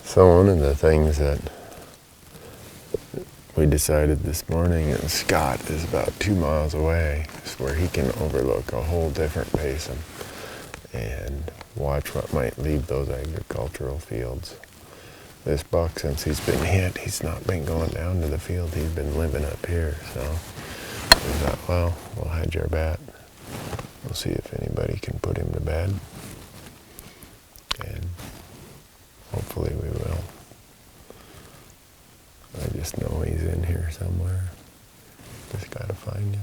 So one of the things that we decided this morning, and Scott is about 2 miles away, is where he can overlook a whole different basin and watch what might leave those agricultural fields. This buck, since he's been hit, he's not been going down to the field. He's been living up here. So we thought, well, we'll hedge our bet. We'll see if anybody can put him to bed. And hopefully we will. I just know he's in here somewhere. Just gotta find him.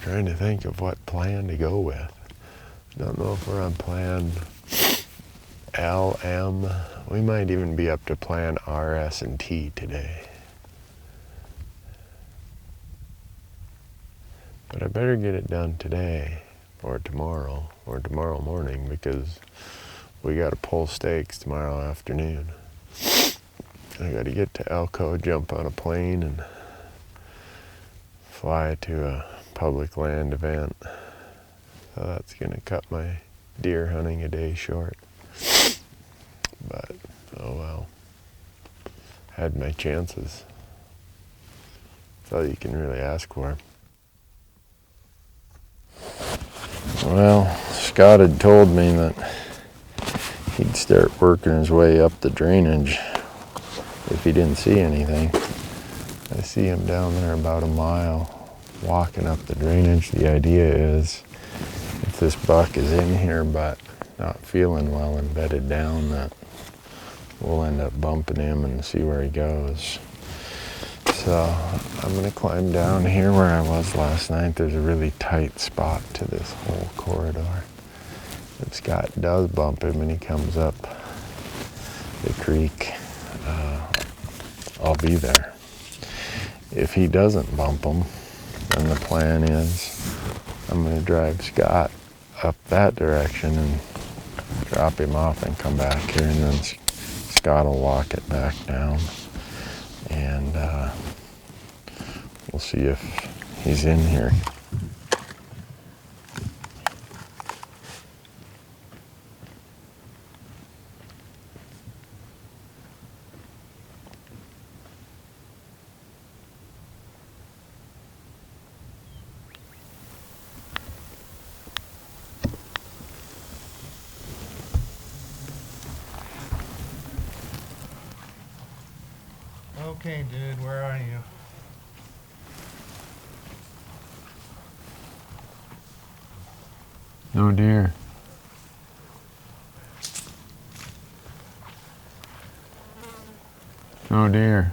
Trying to think of what plan to go with. Don't know if we're on plan L, M. We might even be up to plan R, S, and T today. But I better get it done today or tomorrow morning, because we got to pull stakes tomorrow afternoon. I got to get to Elko, jump on a plane, and fly to a public land event. So that's gonna cut my deer hunting a day short. But oh well. Had my chances. That's all you can really ask for. Well, Scott had told me that he'd start working his way up the drainage if he didn't see anything. I see him down there about a mile walking up the drainage. The idea is, if this buck is in here but not feeling well and bedded down, that we'll end up bumping him and see where he goes. So I'm gonna climb down here where I was last night. There's a really tight spot to this whole corridor. If Scott does bump him and he comes up the creek, I'll be there. If he doesn't bump him, and the plan is I'm going to drive Scott up that direction and drop him off and come back here, and then Scott will walk it back down, and we'll see if he's in here. Okay, dude, where are you? No deer. No deer.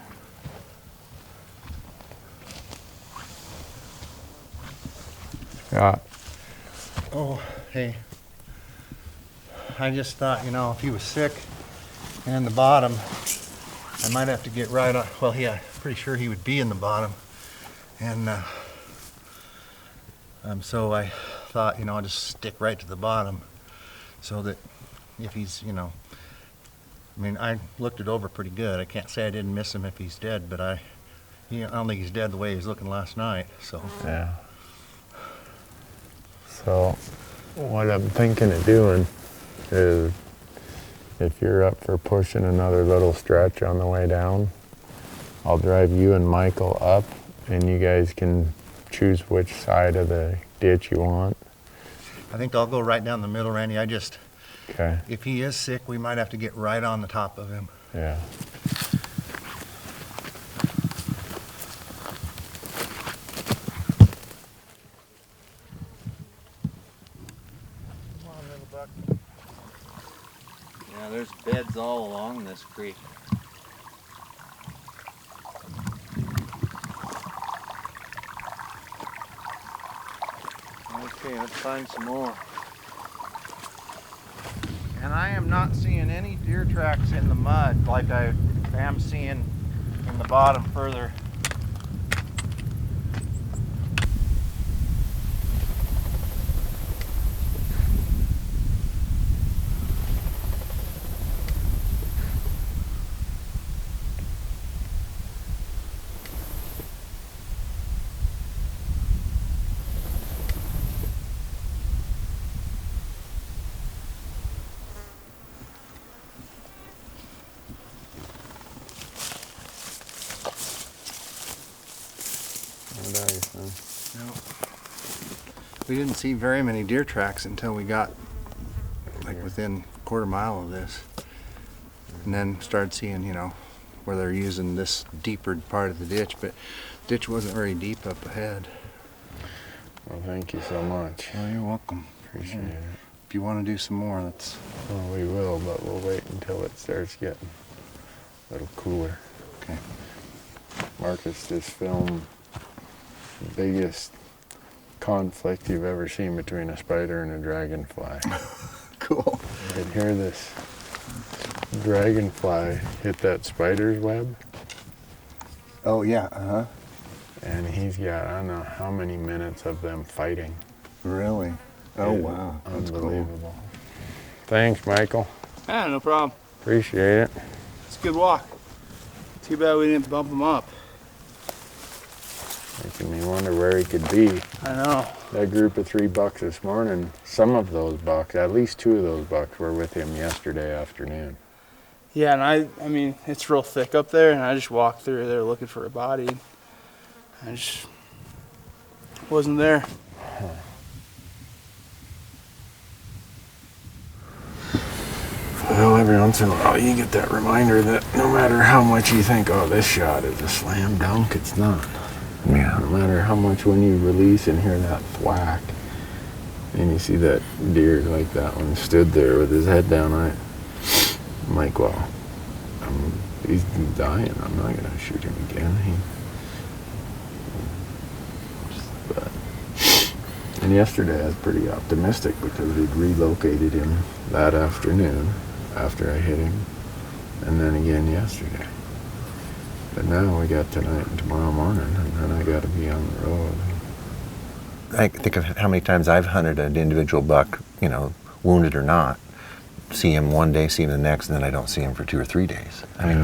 Scott. Oh, hey. I just thought, if he was sick and in the bottom, I might have to get right on. Well, yeah, pretty sure he would be in the bottom. And so I thought, I'll just stick right to the bottom so that if he's, I looked it over pretty good. I can't say I didn't miss him if he's dead, but I don't think he's dead the way he was looking last night, so. Yeah. So what I'm thinking of doing is, if you're up for pushing another little stretch on the way down, I'll drive you and Michael up, and you guys can choose which side of the ditch you want. I think I'll go right down the middle, Randy. Okay. If he is sick, we might have to get right on the top of him. Yeah. Come on, little buck. Yeah, there's beds all along this creek. Okay, let's find some more. And I am not seeing any deer tracks in the mud like I am seeing in the bottom further. We didn't see very many deer tracks until we got like within a quarter mile of this. And then started seeing, you know, where they're using this deeper part of the ditch, but ditch wasn't very deep up ahead. Well, thank you so much. Oh, you're welcome. Appreciate it. If you want to do some more, that's... Well, we will, but we'll wait until it starts getting a little cooler. Okay. Marcus just filmed the biggest conflict you've ever seen between a spider and a dragonfly. Cool. You can hear this dragonfly hit that spider's web, Oh, yeah, uh-huh. and he's got, I don't know how many minutes of them fighting. Really? Oh, It- wow. That's cool. Unbelievable. Thanks, Michael. Yeah, no problem. Appreciate it. It's a good walk. Too bad we didn't bump him up. Making me wonder where he could be. I know. That group of 3 bucks this morning, some of those bucks, at least 2 of those bucks were with him yesterday afternoon. Yeah, and I mean, it's real thick up there, and I just walked through there looking for a body. I just wasn't there. Well, every once in a while you get that reminder that no matter how much you think, oh, this shot is a slam dunk, it's not. Yeah. No matter how much when you release and hear that thwack, and you see that deer like that one stood there with his head down, I'm like, well, he's dying. I'm not going to shoot him again. And yesterday I was pretty optimistic because we'd relocated him that afternoon after I hit him, and then again yesterday. But now we got tonight and tomorrow morning, and then I got to be on the road. I think of how many times I've hunted an individual buck, you know, wounded or not. See him one day, see him the next, and then I don't see him for 2 or 3 days. I mean,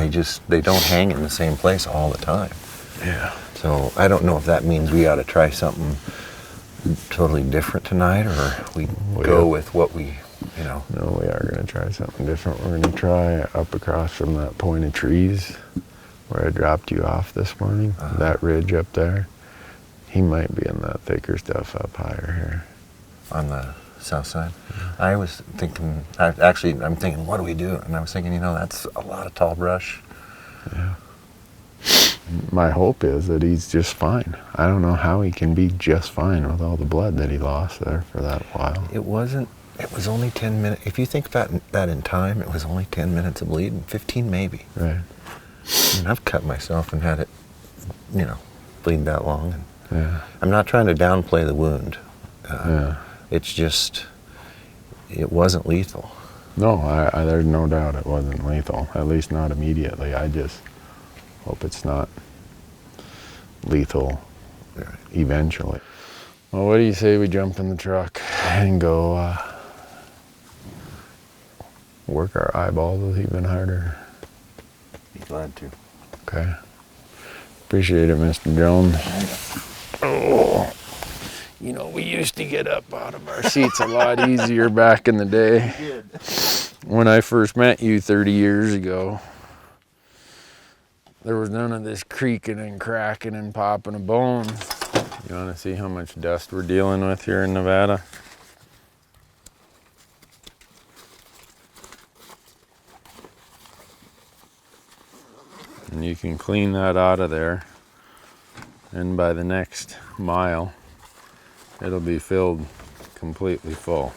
they don't hang in the same place all the time. Yeah. So I don't know if that means we ought to try something totally different tonight, or we go with what we, you know. No, we are going to try something different. We're going to try up across from that point of trees where I dropped you off this morning, that ridge up there. He might be in that thicker stuff up higher here. On the south side. I was thinking, I'm thinking, what do we do? And I was thinking, you know, that's a lot of tall brush. Yeah. My hope is that he's just fine. I don't know how he can be just fine with all the blood that he lost there for that while. It was only 10 minutes. If you think about that in time, it was only 10 minutes of bleeding, 15 maybe. Right. I mean, I've cut myself and had it, you know, bleed that long. And Yeah. I'm not trying to downplay the wound. Yeah. It's just, it wasn't lethal. No, I there's no doubt it wasn't lethal, at least not immediately. I just hope it's not lethal eventually. Well, what do you say we jump in the truck and go work our eyeballs even harder? Be glad to. Okay. Appreciate it, Mr. Jones. Oh, you know, we used to get up out of our seats a lot easier back in the day. When I first met you 30 years ago, there was none of this creaking and cracking and popping of bones. You want to see how much dust we're dealing with here in Nevada? And you can clean that out of there, and by the next mile, it'll be filled completely full.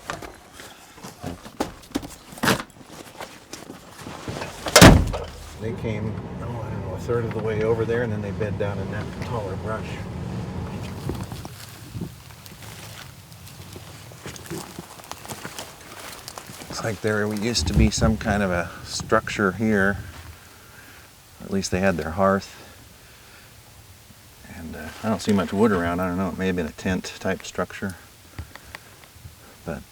They came, I don't know, a third of the way over there, and then they bed down in that taller brush. Looks like there used to be some kind of a structure here. At least they had their hearth. And I don't see much wood around. I don't know, it may have been a tent type structure. But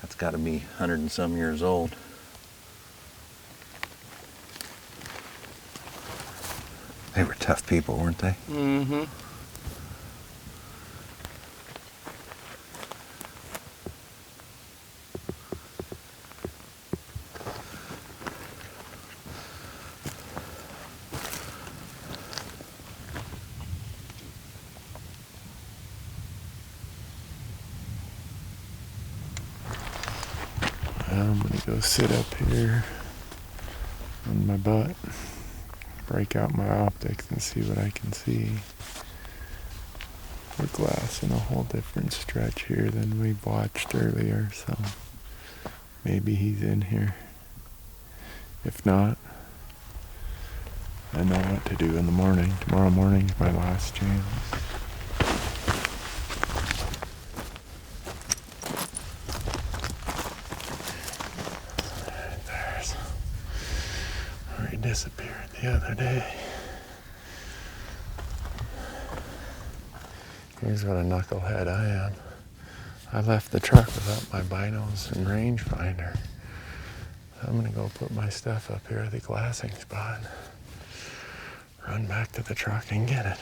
that's got to be 100 and some years old. They were tough people, weren't they? Mm-hmm. I'm gonna go sit up here on my butt, break out my optics and see what I can see. We're glassing a whole different stretch here than we watched earlier, so maybe he's in here. If not, I know what to do in the morning. Tomorrow morning's my last chance. There's where he disappeared the other day. Here's what a knucklehead I am. I left the truck without my binos and rangefinder. I'm gonna go put my stuff up here at the glassing spot. Run back to the truck and get it.